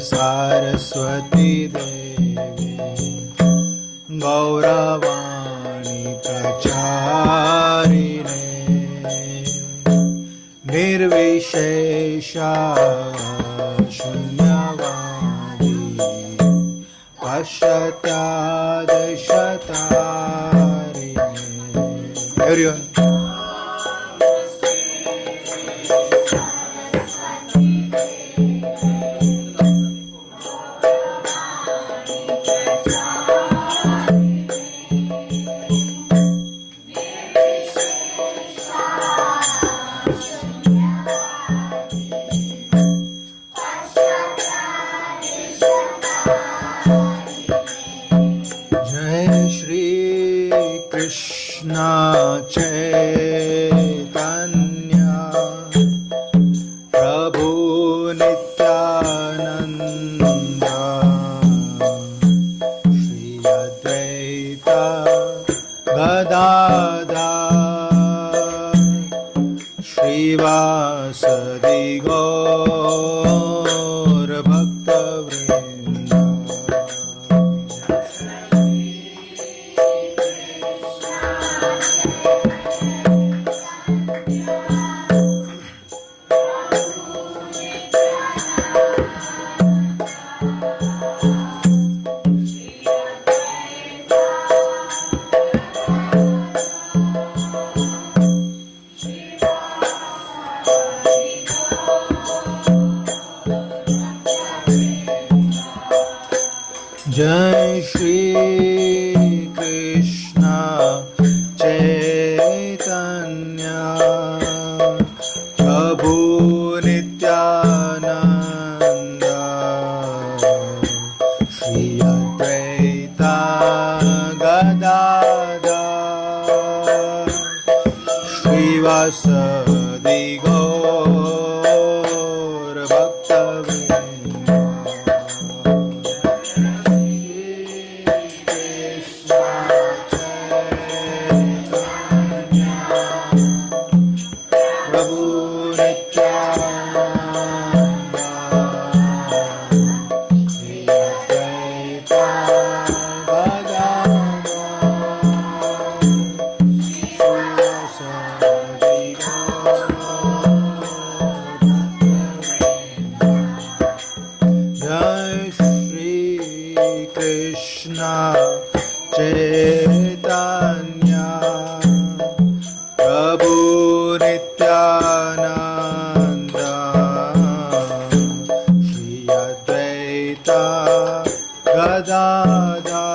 सरस्वती देवी गौरवाणी प्रचारिणे निर्विशेषा शून्यवादी पश्चात्यादशतारिणे. Everyone. Krishna Chaitanya Prabhu Nityananda Shri Advaita Gadadhar Shri Vasadi Gaur Bhaktavrinda. Jai Shri Krishna Chaitanya Prabhu Nityananda Shri Advaita Gadadhar Shri Vasadi Gaur Bhaktavrinda. Krishna Chaitanya Prabhu Nityananda Shri Advaita Gadadhar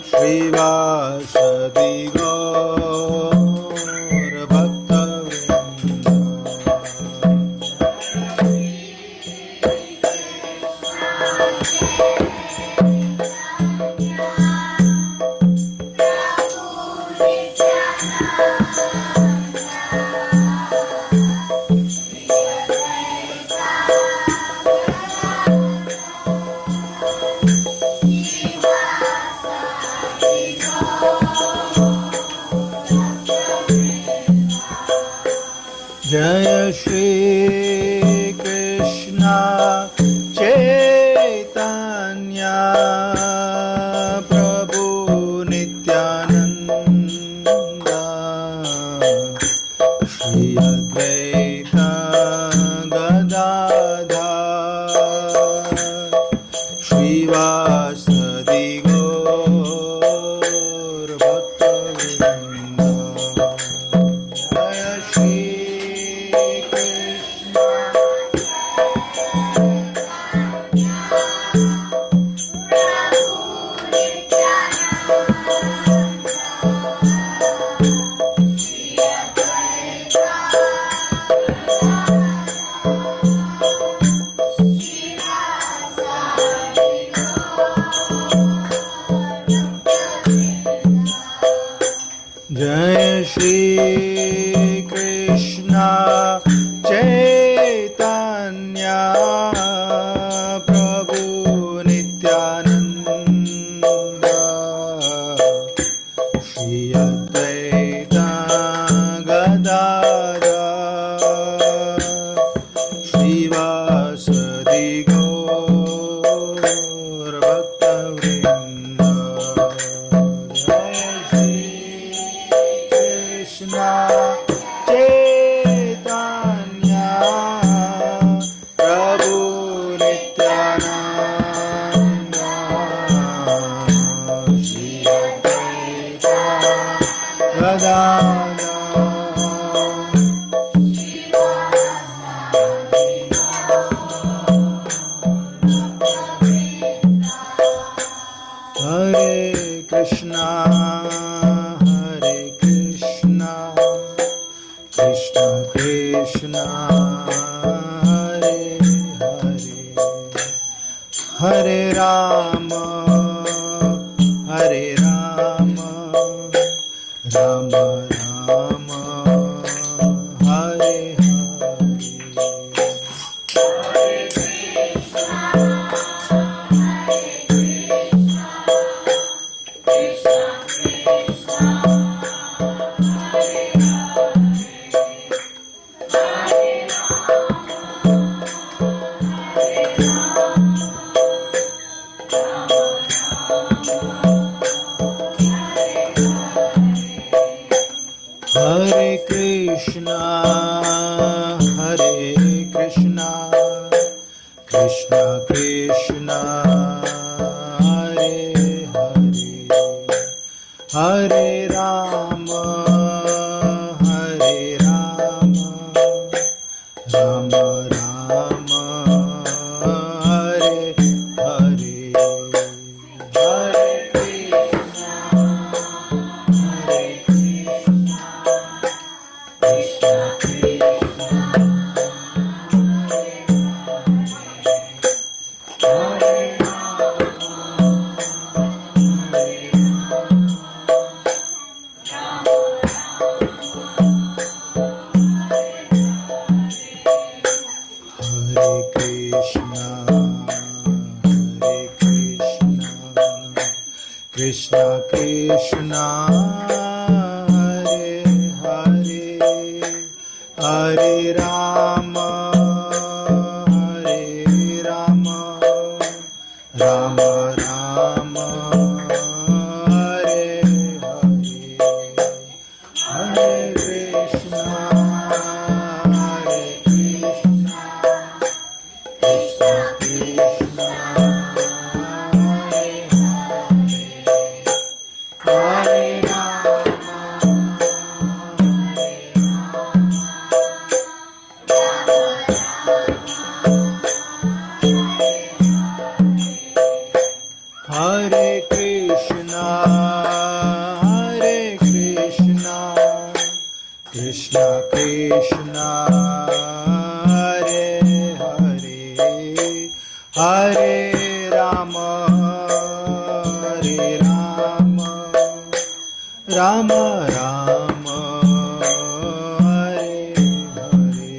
Shri Vasadi Gaur Bhaktavrinda. Jai Shri Krishna Chaitanya Prabhu Nityananda Shri Advaita Gadadhar Shri Vasadi Gaur Bhaktavrinda. Jai Shri चैतन्य प्रभु नित्यानंद श्री अद्वैत गदाधर श्रीवासदि गौर भक्तवृंद जय श्री कृष्ण चैतन्य प्रभु Nityanand Shri Advaita Gadadhar Hare Krishna, Krishna Krishna, Hare Hare, Hare Rama, Hare Rama, Rama Rama, Hare Hare Krishna, Krishna Krishna, Hare Hare, Hare Rama, Hare Rama, Rama Rama, Hare Hare, Hare Krishna, Hare Krishna, Krishna Krishna, Hare Krishna Krishna, Hare Hare, Hare Rama, Hare Rama, Rama Rama, Hare Hare, Hare Krishna, Hare Krishna, Krishna Krishna, Hare Hare Krishna, Hare Krishna, Krishna Krishna, Hare Hare, Hare Rama, Hare Rama, Rama Rama, Hare Hare.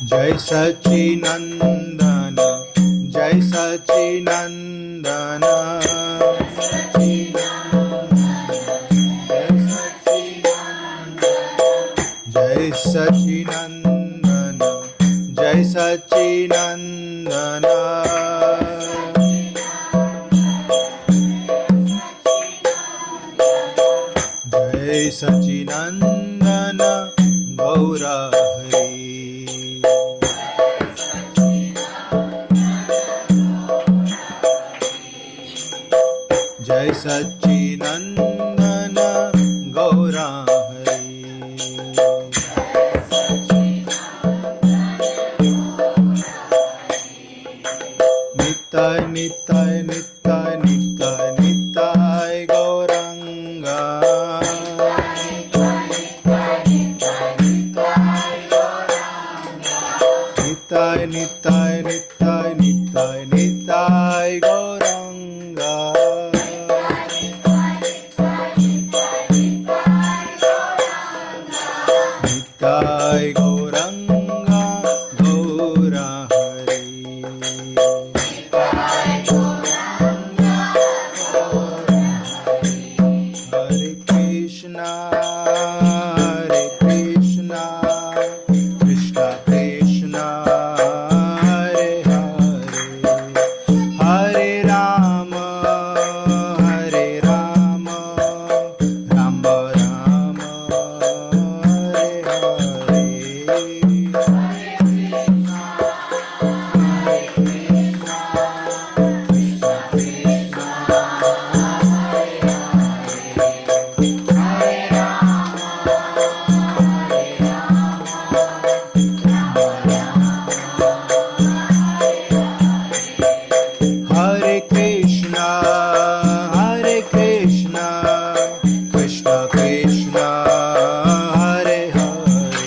जय सच्चिनंदन जय सच्चिनंदन जय सच्चिनंदन जय सच्चिनंदन जय सच्चिनंदन गौर हरि जय सच्चिनंदन गौर हरि नित्य नित्य नित्य नित्य नित्य गौरंगा नित्य नित्य नित्य नित्य नित्य गौरंगा नित्य गौरंगा गौर हरि हरे Krishna Krishna Krishna Hare Hare Hare Ram Ram Ram Hare Hare Hare Krishna Krishna Krishna Hare Hare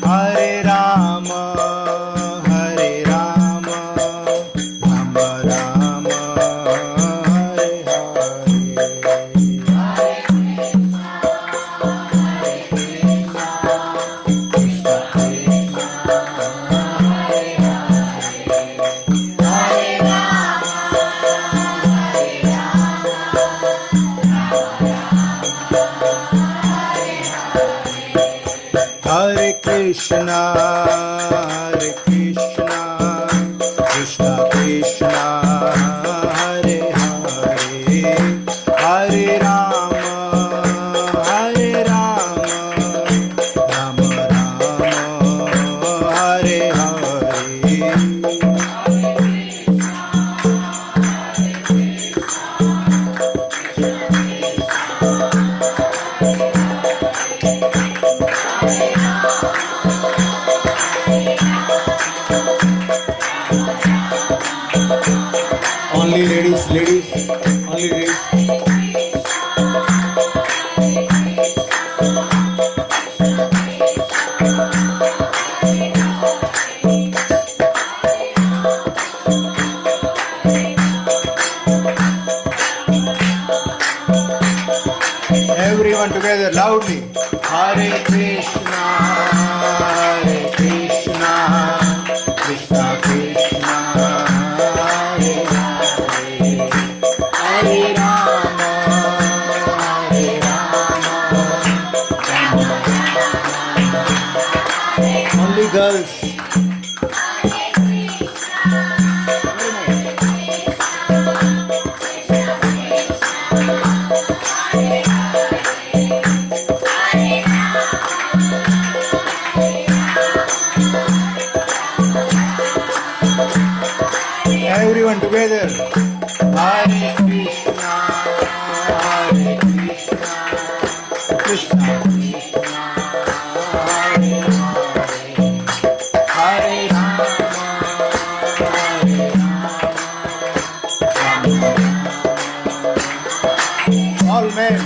Hare Ram Ram Ram Hare Hare Krishna Krishna Krishna Hare Hare Hare Ram Ram Hare Hare Only ladies, only ladies. Everyone together loudly. Hare Krishna, Krishna Krishna, Hare Hare, Hare Rama, only girls. Everyone together. Hare Krishna, Krishna Krishna, Hare Hare, Hare Rama, all men.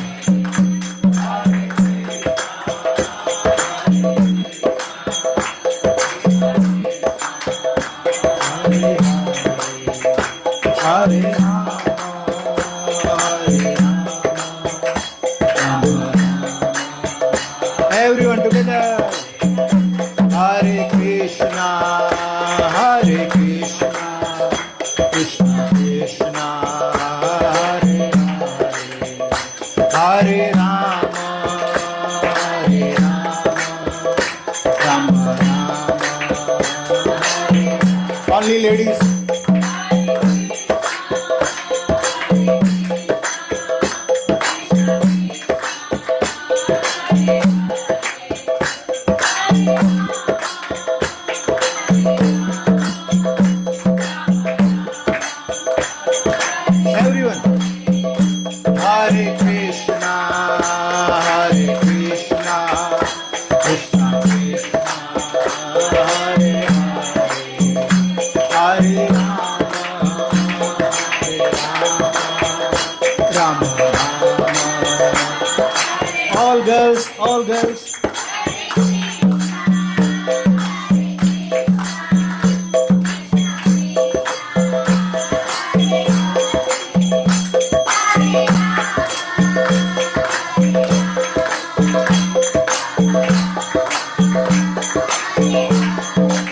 Hare everyone together. Hare Krishna. Only ladies. Everyone. Hare Krishna, Hare Krishna, Krishna Krishna, Hare Hare, Hare Rama, Rama Rama. All girls, all girls.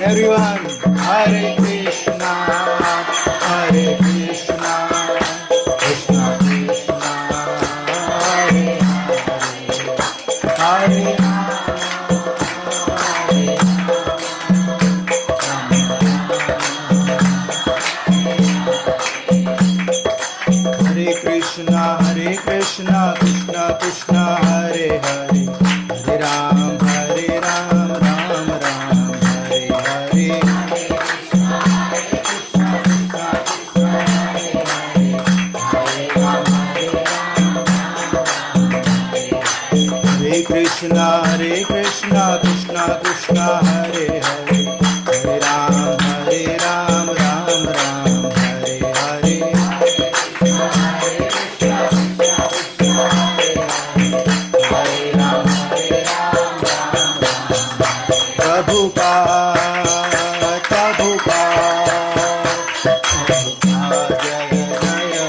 Everyone, Hare Krishna, Hare Krishna, Krishna Krishna, Hare Hare, Hare Hare Krishna, Hare Krishna, Krishna Krishna, Hare Hare, Hare Ram, Ram Ram, Hare Hare. Hare Krishna, Krishna Krishna, Hare Hare, Hare Ram, Ram Ram, Hare Hare. Prabhupada, Prabhupada, Prabhupada, Jaya Jaya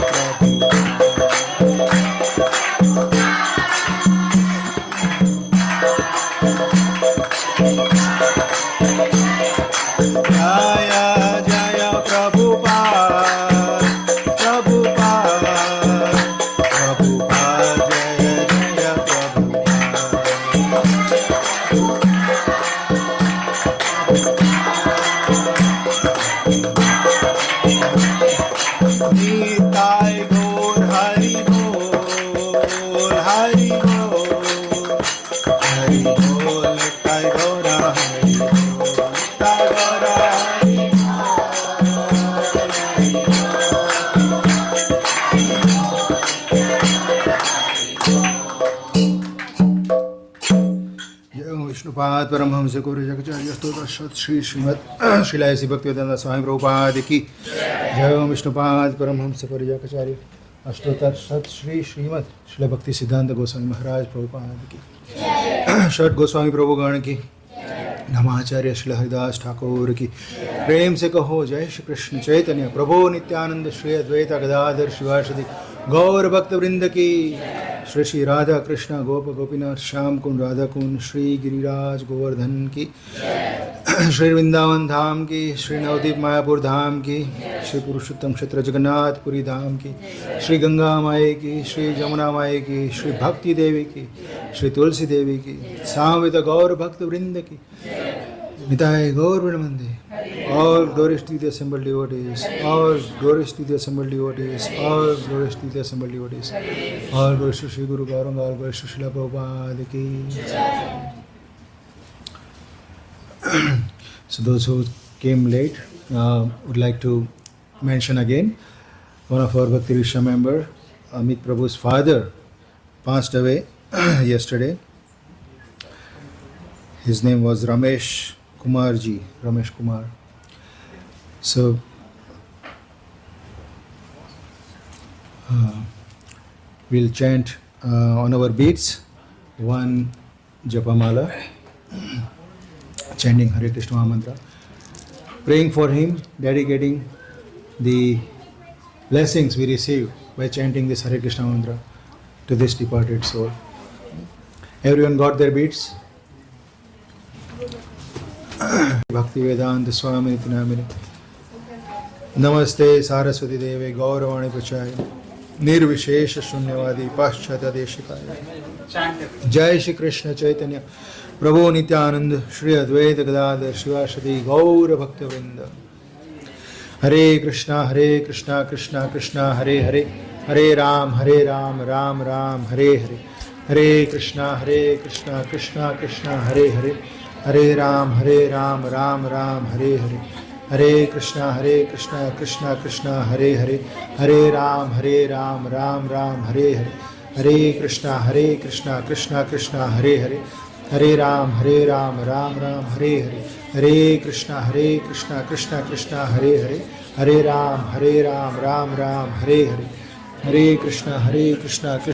Jaya Jaya Prabhupada, Prabhupada, Prabhupada, Jaya Jaya Prabhupada. Nitai Gaur Hari Bol, Hari Bol, Hari Bol, Nitai Gaur Hari Bol, Nitai Gaur Hari जय विष्णुपाद परमहंस गौर जगचार्य स्तोत्र सत श्री श्रीमद श्रीलायसी भक्तिवेदांत स्वामी प्रभुपाद की जय विष्णुपाद परमहंस गौर जगचार्य अष्टोत्तर सत श्री श्रीमद श्रील भक्ति सिद्धांत गोस्वामी महाराज प्रभुपाद की षट गोस्वामी प्रभुगण की नमाचार्य श्री हरिदास ठाकुर की प्रेम से कहो जय श्री कृष्ण चैतन्य प्रभु नित्यानंद श्री अद्वैत गदाधर शिवासदि गौर भक्त वृंद की श्री श्री राधा कृष्ण गोप गोपीनाथ श्याम कुंड राधा कुंड श्री गिरिराज गोवर्धन की श्री वृंदावन धाम की श्री नवदीप मायापुर धाम की श्री पुरुषोत्तम क्षेत्र जगन्नाथपुरी धाम की श्री गंगा माई की श्री जमुना माई की श्री भक्ति देवी की श्री तुलसी देवी की सामवेद गौर भक्त वृंद की निताय गौर वृंदे all glories to the assembled devotees, all glories to the assembled devotees, all glories to the assembled devotees, all glories to Sri Guru Gauranga, all glories to Srila Prabhupada ki. So those who came late would like to mention again, one of our Bhakti Risha member, Amit Prabhu's father, passed away yesterday. His name was Ramesh Kumar ji, Ramesh Kumar. So we'll chant on our beats one Japamala, chanting Hare Krishna Mantra, praying for him, dedicating the blessings we receive by chanting this Hare Krishna Mantra to this departed soul. Everyone got their beats? Bhakti Vedanta Swami Nitinamini Namaste Saraswati Deve Gauravani Prachaya Nirvishesha Shunyavadi Paschata Deshikaya Jai Shri Krishna Chaitanya Prabhu Nityananda Shri Advaita Gadadhar Shivasati Gaura Bhakta Vrinda Hare Krishna Krishna Krishna Hare Hare, Hare Ram Ram Ram Hare Hare, Hare Krishna Krishna Krishna Hare Hare, Hare Ram Ram Ram Hare Hare, Hare Krishna Krishna Krishna Hare Hare, Hare Ram Ram Ram Hare Hare, Hare Krishna Krishna Krishna Hare Hare, Hare Ram Ram Ram Hare Hare, Hare Krishna Krishna Krishna Hare Hare, Hare Ram Ram Ram Hare Hare, Hare Krishna Krishna